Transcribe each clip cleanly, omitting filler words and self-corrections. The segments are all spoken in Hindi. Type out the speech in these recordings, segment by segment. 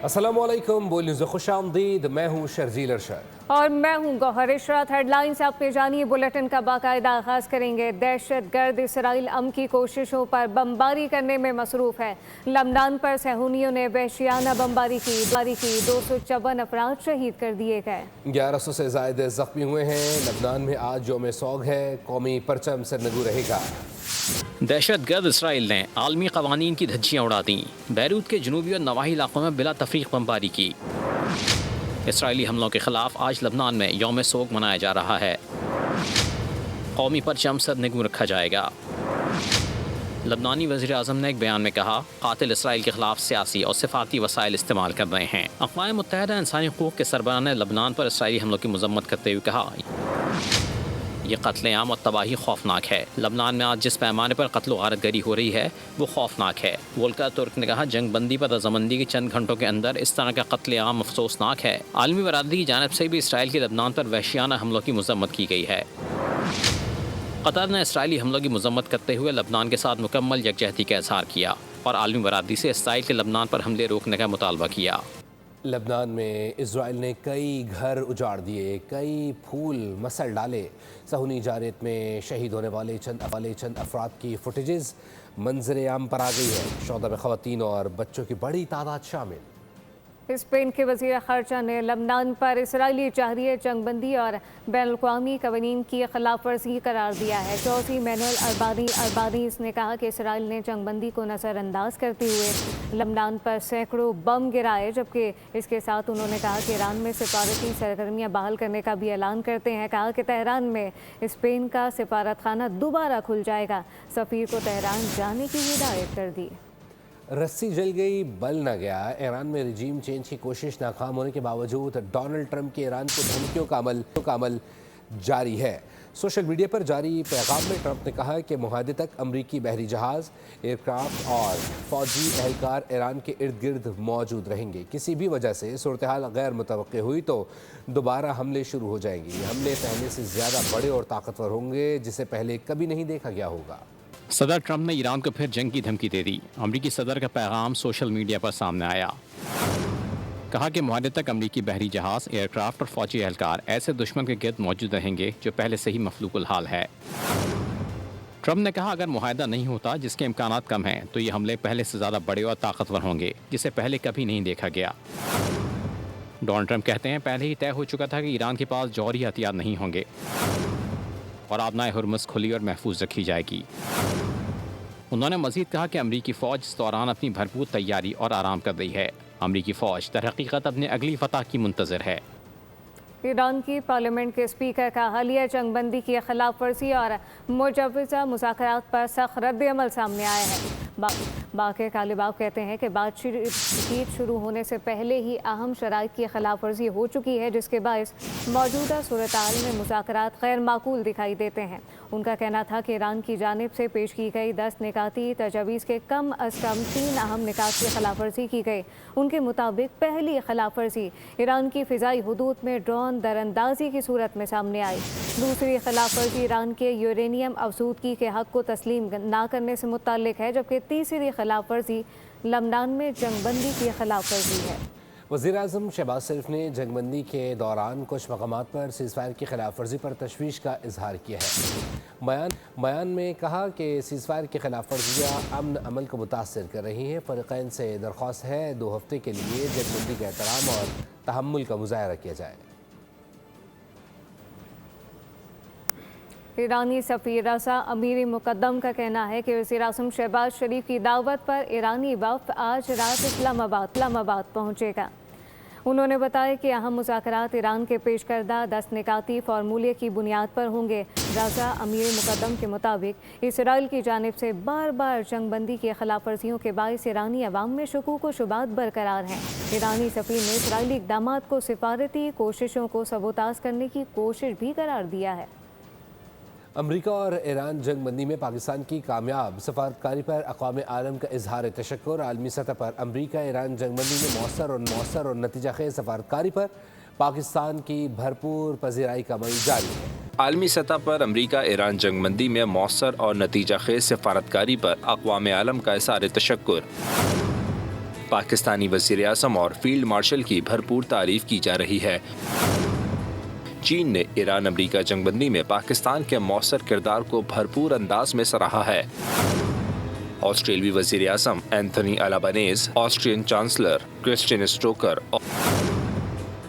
अस्सलामुअलैकुम, बोल न्यूज़ में खुशामदीद। मैं हूँ शर्जील अरशद और मैं हूँ गौहर इशरत। हेडलाइंस आपने जानिए, बुलेटिन का बाकायदा आगाज़ करेंगे। दहशतगर्द इसराइल अमन की कोशिशों पर बमबारी करने में मसरूफ़ है। लबनान पर सहूनियों ने वहशियाना बमबारी की 254 अफराद शहीद कर दिए गए। 1100 से ज़ायद ज़ख्मी हुए हैं। लबनान में आज यौम सोग है, कौमी परचम सरनगू रहेगा। दहशतगर्द इसराइल ने आलमी कवानीन की धज्जियाँ उड़ा दी। बैरूत के जनूबी और नवाही इलाकों में बिला तफरीक बमबारी की। इसराइली हमलों के खिलाफ आज लबनान में यौम सोग मनाया जा रहा है। कौमी परचम सरनगू रखा जाएगा। लबनानी वज़ीर आज़म ने एक बयान में कहा, कातिल इसराइल के खिलाफ सियासी और सिफाती वसाइल इस्तेमाल कर रहे हैं। अक़वाम मुत्तहिदा इंसानी हकूक़ के सरबराह ने लबनान पर इसराइली हमलों की मज़म्मत करते हुए कहा, ये कत्लेआम और तबाही खौफनाक है। लबनान में आज जिस पैमाने पर कत्ल गारतगरी हो रही है वो खौफनाक है। वोल्कर तुर्क ने कहा, जंग बंदी पर रजामंदी के चंद घंटों के अंदर इस तरह का कत्लेआम अफसोसनाक है। आलमी बरादरी की जानिब से भी इसराइल की लबनान पर वहशियाना हमलों की मज़म्मत की गई है। कतर ने इसराइली हमलों की मज़म्मत करते हुए लबनान के साथ मुकम्मल यकजहती का इजहार किया और आलमी बरादरी से इसराइल के लबनान पर हमले रोकने का मुतालबा किया। लबनान में इजराइल ने कई घर उजाड़ दिए, कई फूल मसल डाले। सहूनी जारियत में शहीद होने वाले चंद अफराद की फुटेजेस मंजर आम पर आ गई है। शौदा में ख़वातीन और बच्चों की बड़ी तादाद शामिल। स्पेन के वज़ीर ख़ारजा ने लबनान पर इसराइली चाहरिए जंगबंदी और बैनुल-अक़वामी क़वानीन की खिलाफ वर्जी करार दिया है। चौथी मैनुअल अरबानीस ने कहा कि इसराइल ने जंगबंदी को नज़रअंदाज करते हुए लबनान पर सैकड़ों बम गिराए, जबकि इसके साथ उन्होंने कहा कि ईरान में सिफारती सरगर्मियाँ बहाल करने का भी ऐलान करते हैं। कहा कि तेहरान में स्पेन का सिफारतखाना दोबारा खुल जाएगा। सफ़ीर को तेहरान जाने की हिदायत कर दी। रस्सी जल गई, बल न गया। ईरान में रजीम चेंज की कोशिश नाकाम होने के बावजूद डोनाल्ड ट्रंप की ईरान को धमकियों का अमल जारी है। सोशल मीडिया पर जारी पैगाम में ट्रंप ने कहा कि मुआहदे तक अमरीकी बहरी जहाज़, एयरक्राफ्ट और फौजी एहलकार ईरान के इर्द गिर्द मौजूद रहेंगे। किसी भी वजह से सूरत हाल गैर मुतवक्की हुई तो दोबारा हमले शुरू हो जाएंगे। ये हमले पहले से ज़्यादा बड़े और ताकतवर होंगे, जिसे पहले कभी नहीं देखा गया होगा। सदर ट्रंप ने ईरान को फिर जंग की धमकी दे दी। अमरीकी सदर का पैगाम सोशल मीडिया पर सामने आया। कहा कि मुआहदे तक अमरीकी बहरी जहाज़, एयरक्राफ्ट और फौजी एहलकार ऐसे दुश्मन के गिर्द मौजूद रहेंगे जो पहले से ही मफलूकुल हाल है। ट्रंप ने कहा, अगर मुआहदा नहीं होता, जिसके इम्कानात कम हैं, तो ये हमले पहले से ज़्यादा बड़े और ताकतवर होंगे, जिसे पहले कभी नहीं देखा गया। डोनाल्ड ट्रंप कहते हैं, पहले ही तय हो चुका था कि ईरान के पास जौहरी हथियार नहीं होंगे और आबनाए हुर्मुज़ खुली और महफूज रखी जाएगी। उन्होंने मज़ीद कहा कि अमरीकी फ़ौज इस दौरान अपनी भरपूर तैयारी और आराम कर रही है। अमरीकी फ़ौज दर हकीकत अपने अगली फतह की मुंतज़िर है। ईरान की पार्लियामेंट के स्पीकर का हालिया जंगबंदी की खिलाफ वर्जी और मुजव्वज़ा मुज़ाकरात पर सख्त रद्द-ए-अमल सामने आया है। बाक़ी तालिबान कहते हैं कि बातचीत शुरू होने से पहले ही अहम शराइत की खिलाफ वर्जी हो चुकी है, जिसके बायस मौजूदा सूरत-ए-हाल में मुज़ाकरात गैर माकूल दिखाई देते हैं। उनका कहना था कि ईरान की जानिब से पेश की गई 10 निकाती तजावीज़ के कम अज़ कम 3 अहम निकात की खिलाफ वर्जी की गई। उनके मुताबिक पहली खिलाफ वर्जी ईरान की फ़िज़ाई हदूद में ड्रोन दरअंदाजी की सूरत में सामने आई। दूसरी खिलाफ वर्जी ईरान के यूरेनियम अफसूदगी के हक़ को तस्लीम ना करने से मुतल्लिक़ है, जबकि तीसरी खिलाफ वर्जी लबनान में जंगबंदी की खिलाफ वर्जी है। वज़ीर आज़म शहबाज शरीफ ने जंगबंदी के दौरान कुछ मकामात पर सीज़फायर की खिलाफ वर्जी पर तशवीश का इजहार किया है। बयान में कहा कि सीज़फायर की खिलाफ वर्जियाँ अमन अमल को मुतासर कर रही हैं। फ़रीक़ैन से दरख्वास्त है 2 हफ्ते के लिए जंगबंदी का एहतराम और तहम्मुल का मुज़ाहरा किया जाए। ईरानी सफ़ीर रज़ा अमीरी मुक़द्दम का कहना है कि वज़ीर आज़म शहबाज शरीफ की दावत पर ईरानी वफ़द आज रात इस्लामाबाद पहुँचेगा। उन्होंने बताया कि अहम मुज़ाकरात ईरान के पेश करदा 10 निकाती फार्मूले की बुनियाद पर होंगे। रज़ा अमीरी मुक़द्दम के मुताबिक इसराइल की जानिब से बार बार जंगबंदी की खिलाफ वर्जियों के बायस ईरानी अवाम में शकूक व शुबात बरकरार हैं। ईरानी सफ़ीर ने इसराइली इक़दामात को सिफारती कोशिशों को सबूताज़ करने की कोशिश भी करार दिया है। अमरीका और ईरान जंगबंदी में पाकिस्तान की कामयाब सफारतकारी पर अक़वाम आलम का इजहार तशक्कुर। आलमी सतह पर अमरीका ईरान जंगबंदी में मौसर और नतीजा खेज़ सफारतकारी पर पाकिस्तान की भरपूर पजीराई का अमल जारी है। आलमी सतह पर अमरीका ईरान जंगबंदी में मौसर और नतीजा खेज़ सफारतकारी पर अक़वाम आलम का इजहार तशक्कुर। पाकिस्तानी वज़ीर आज़म और फील्ड मार्शल की भरपूर तारीफ की जा रही है। चीन ने ईरान अमरीका जंगबंदी में पाकिस्तान के मौसर किरदार को भरपूर अंदाज में सराहा है। ऑस्ट्रेलियाई वज़ीर आज़म Anthony Albanese, Austrian chancellor Christian Stocker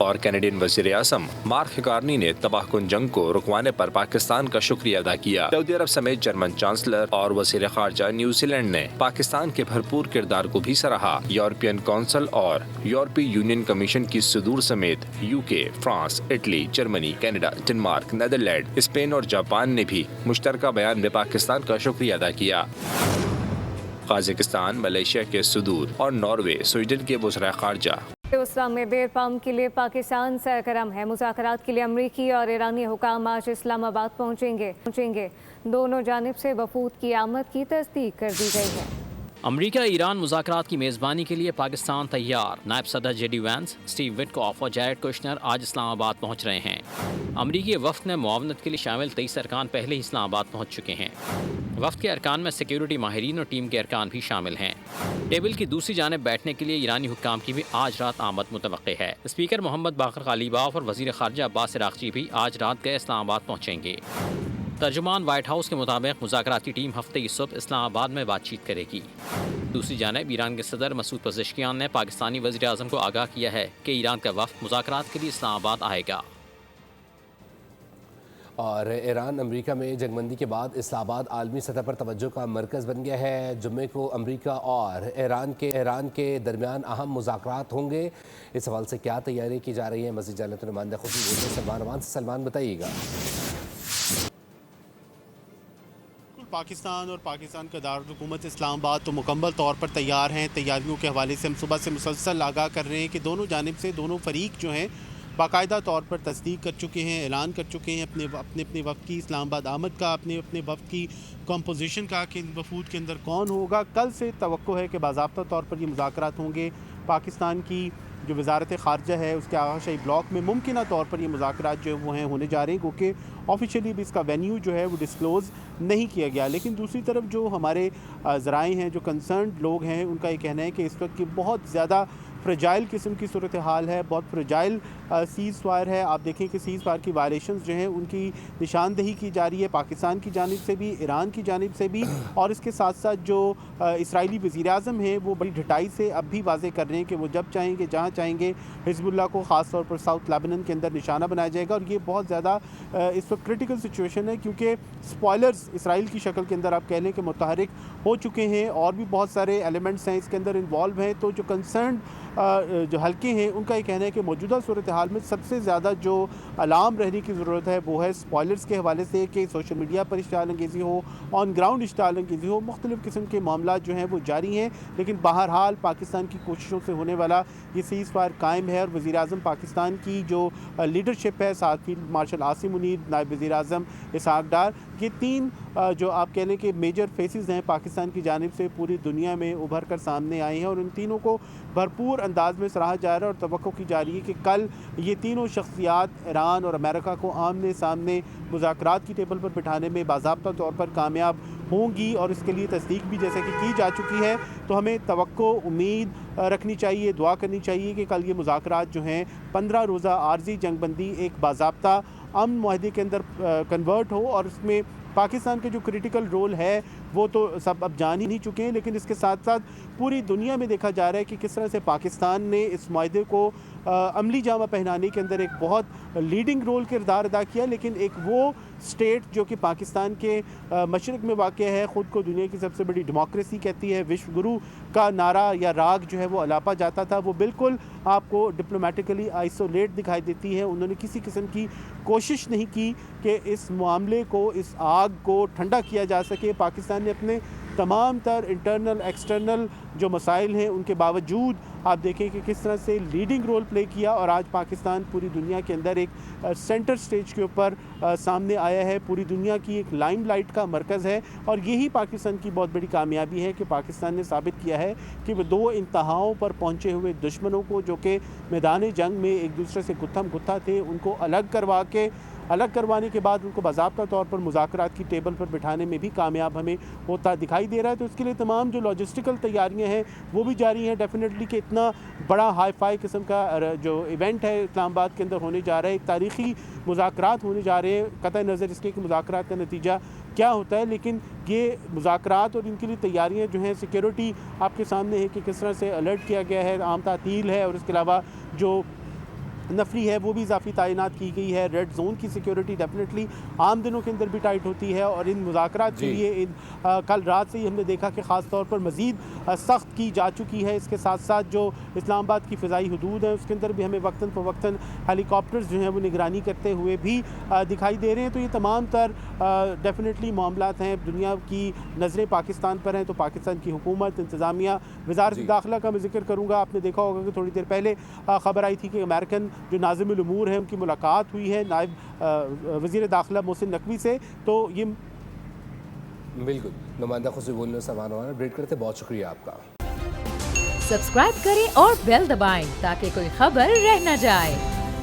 और कैनेडियन वज़ीर आज़म मार्क कार्नी ने तबाहकुन जंग को रुकवाने पर पाकिस्तान का शुक्रिया अदा किया। सऊदी अरब समेत जर्मन चांसलर और वज़ीर ख़ारजा न्यूजीलैंड ने पाकिस्तान के भरपूर किरदार को भी सराहा। यूरोपियन काउंसिल और यूरोपीय यूनियन कमीशन की सदूर समेत UK, France, Italy, Germany, Canada, Denmark, Netherland, Spain और जापान ने भी मुश्तरका बयान में पाकिस्तान का शुक्रिया अदा किया। कजाकिस्तान, मलेशिया के सदूर और नॉर्वे, स्वीडन के वज़ीर ख़ारजा इस्लामाबाद पम्प के लिए पाकिस्तान सरगर्म है। मुज़ाकरात के लिए अमरीकी और ईरानी हुकाम आज इस्लामाबाद पहुँचेंगे। दोनों जानिब से वफूद की आमद की तस्दीक कर दी गई है। अमरीका ईरान मुज़ाकरात की मेज़बानी के लिए पाकिस्तान तैयार। नायब सदर जेडी वैंस, स्टीव विटकॉफ और जैरेड कुशनर आज इस्लामाबाद पहुँच रहे हैं। अमरीकी वफ़द में मुआवनत के लिए शामिल 23 अरकान पहले ही इस्लामाबाद पहुँच चुके हैं। वफ़द के अरकान में सिक्योरिटी माहिरीन और टीम के अरकान भी शामिल हैं। टेबल की दूसरी जानिब बैठने के लिए ईरानी हुक्काम की भी आज रात आमद मुतवक्के है। स्पीकर मोहम्मद बाकर गालिबाफ और वज़ीर ख़ारजा अब्बास इराक़ची भी आज रात गए इस्लामाबाद पहुँचेंगे। तर्जुमान वाइट हाउस के मुताबिक मुज़ाकराती टीम हफ्ते की सुबह इस्लामाबाद में बातचीत करेगी। दूसरी जानिब ईरान के सदर मसूद पज़ेश्कियान ने पाकिस्तानी वज़ीर आज़म को आगाह किया है कि ईरान का वफ़द मुज़ाकरात के लिए इस्लामाबाद आएगा। और ईरान अमेरिका में जंगबंदी के बाद इस्लामाबाद आलमी सतह पर तवज्जो का मरकज़ बन गया है। जुम्मे को अमेरिका और ईरान के दरमियान अहम मुज़ाकरात होंगे। इस हवाले से क्या तैयारी की जा रही है, मज़ीद जानने तो नुमाइंदा खुफी सलमान अमान से। सलमान बताइएगा। पाकिस्तान और पाकिस्तान का दारुल हुकूमत इस्लामाबाद तो मुकम्मल तौर पर तैयार हैं। तैयारियों के हवाले से हम सुबह से मुसलसल आगाह कर रहे हैं कि दोनों जानिब से दोनों फरीक जो हैं बाकायदा तौर पर तस्दीक कर चुके हैं, ऐलान कर चुके हैं अपने वफ़द की इस्लामाबाद आमद का, अपने वफ़द की कंपोजिशन का कि वफूद के अंदर कौन होगा। कल से तवक्को है कि बाज़ाब्ता तौर पर ये मुज़ाकरात होंगे। पाकिस्तान की जो वज़ारत ख़ारजा है उसके आगाशाही ब्लॉक में मुमकिन तौर पर ये मुज़ाकरात जो वो हैं होने जा रहे हैं, क्योंकि ऑफिशियली भी इसका वेन्यू जो है वो डिस्क्लोज़ नहीं किया गया। लेकिन दूसरी तरफ जो हमारे ज़राए हैं, जो कंसर्न्ड लोग हैं, उनका ये कहना है कि इस वक्त की बहुत ज़्यादा फ्रेजाइल किस्म की सूरत हाल है, बहुत फ्रेजाइल सीज़ फायर है। आप देखें कि सीज़ फायर की वायलेशंस जो हैं उनकी निशानदही की जा रही है पाकिस्तान की जानिब से भी, ईरान की जानिब से भी, और इसके साथ साथ जो इसराइली वज़ीर आज़म हैं वो बड़ी ढटाई से अब भी वाज़े कर रहे हैं कि वो जब चाहेंगे जहाँ चाहेंगे हिज़्बुल्लाह को ख़ास तौर पर साउथ लेबनान के अंदर निशाना बनाया जाएगा। और ये बहुत ज़्यादा इस वक्त क्रिटिकल सिचुएशन है, क्योंकि स्पॉयलर्स इसराइल की शक्ल के अंदर आप कह लें कि मुतहरिक हो चुके हैं और भी बहुत सारे एलिमेंट्स हैं इसके अंदर इन्वॉल्व हैं। तो जो कंसर्न जो हल्के हैं उनका ये कहना है कि मौजूदा सूरत हाल में सबसे ज़्यादा जो अलार्म रहने की ज़रूरत है वो है स्पॉयलर्स के हवाले से, कि सोशल मीडिया पर इश्तिहाल अंगेज़ी हो, ऑन ग्राउंड इश्तिहाल अंगेज़ी हो, मुख्तलिफ़ किस्म के मामला जो हैं वो जारी हैं। लेकिन बहरहाल पाकिस्तान की कोशिशों से होने वाला ये सीज़ फायर कायम है। और वज़ीर आज़म पाकिस्तान की जो लीडरशिप है, साथ फील्ड मार्शल आसिम मुनीर, नायब वज़ीर आज़म इसहाक डार, ये तीन जो आप कह लें कि मेजर फेसेस हैं पाकिस्तान की जानिब से पूरी दुनिया में उभर कर सामने आए हैं। और उन तीनों को भरपूर अंदाज में सराहा जा रहा है और तवक्को की जा रही है कि कल ये तीनों शख्सियात ईरान और अमेरिका को आमने सामने मुज़ाकरात की टेबल पर बिठाने में बाज़ाब्ता तौर पर कामयाब होंगी। और इसके लिए तस्दीक भी जैसे कि की जा चुकी है। तो हमें तवक्को, उम्मीद रखनी चाहिए, दुआ करनी चाहिए कि कल ये मुज़ाकरात जो हैं 15 रोज़ा आर्जी जंगबंदी एक बाज़ाब्ता अमन मुआहदे के अंदर कन्वर्ट हो। और इसमें पाकिस्तान के जो क्रिटिकल रोल है वो तो सब अब जान ही नहीं चुके हैं, लेकिन इसके साथ साथ पूरी दुनिया में देखा जा रहा है कि किस तरह से पाकिस्तान ने इस मुआहदे को अमली जामा पहनाने के अंदर एक बहुत लीडिंग रोल किरदार अदा किया। लेकिन एक वो स्टेट जो कि पाकिस्तान के मशरक़ में वाक़ है, ख़ुद को दुनिया की सबसे बड़ी डेमोक्रेसी कहती है, विश्व गुरु का नारा या राग जो है वो अलापा जाता था, वो बिल्कुल आपको डिप्लोमेटिकली आइसोलेट दिखाई देती है। उन्होंने किसी किस्म की कोशिश नहीं की कि इस मामले को, इस आग को ठंडा किया जा सके। पाकिस्तान ने अपने तमाम तर इंटरनल एक्सटर्नल जो मसाइल हैं उनके बावजूद आप देखें कि किस तरह से लीडिंग रोल प्ले किया। और आज पाकिस्तान पूरी दुनिया के अंदर एक सेंटर स्टेज के ऊपर सामने आया है, पूरी दुनिया की एक लाइमलाइट का मरकज़ है। और यही पाकिस्तान की बहुत बड़ी कामयाबी है कि पाकिस्तान ने साबित किया है कि वो दो इंतहाओं पर पहुँचे हुए दुश्मनों को, जो कि मैदान जंग में एक दूसरे से गुत्थम गुत्था थे, उनको अलग करवा के अलग करवाने के बाद उनको बाज़ाब्ता तौर पर मुज़ाकरात की टेबल पर बिठाने में भी कामयाब हमें होता दिखाई दे रहा है। तो इसके लिए तमाम जो लॉजिस्टिकल तैयारियाँ हैं वो भी जारी हैं। डेफिनेटली कि इतना बड़ा हाई फाई किस्म का जो इवेंट है इस्लामाबाद के अंदर होने जा रहा है, एक तारीख़ी मुज़ाकरात होने जा रहे हैं, कतई नज़र इसके कि मुज़ाकरात का नतीजा क्या होता है, लेकिन ये मुज़ाकरात और इनके लिए तैयारियां जो हैं, सिक्योरिटी आपके सामने है कि किस तरह से अलर्ट किया गया है, आम तातील है और इसके अलावा जो नफरी है वो भी इजाफी तैनात की गई है। रेड जोन की सिक्योरिटी डेफिनेटली आम दिनों के अंदर भी टाइट होती है और इन मुज़ाकरात के लिए कल रात से ही हमने देखा कि ख़ास तौर पर मज़ीद सख्त की जा चुकी है। इसके साथ साथ जो इस्लामाबाद की फ़िज़ाई हदूद है उसके अंदर भी हमें वक्तन फ़वक्तन हेलीकॉप्टर्स जो हैं वो निगरानी करते हुए भी दिखाई दे रहे हैं। तो ये तमाम तर डेफिनेटली मामलात हैं, दुनिया की नज़रें पाकिस्तान पर हैं, तो पाकिस्तान की हुकूमत, इंतज़ामिया, वज़ारत दाखिला का मैं जिक्र करूँगा। आपने देखा होगा कि थोड़ी देर पहले खबर आई थी कि अमेरिकन जो नाज़िमुल उमूर है उनकी मुलाकात हुई है नायब वज़ीर दाखिला मोहसिन नकवी से। तो ये बिल्कुल नुमाइंदा खुशी बोलने सामान अपडेट करते, बहुत शुक्रिया आपका। सब्सक्राइब करें और बेल दबाएं ताकि कोई खबर रह न जाए।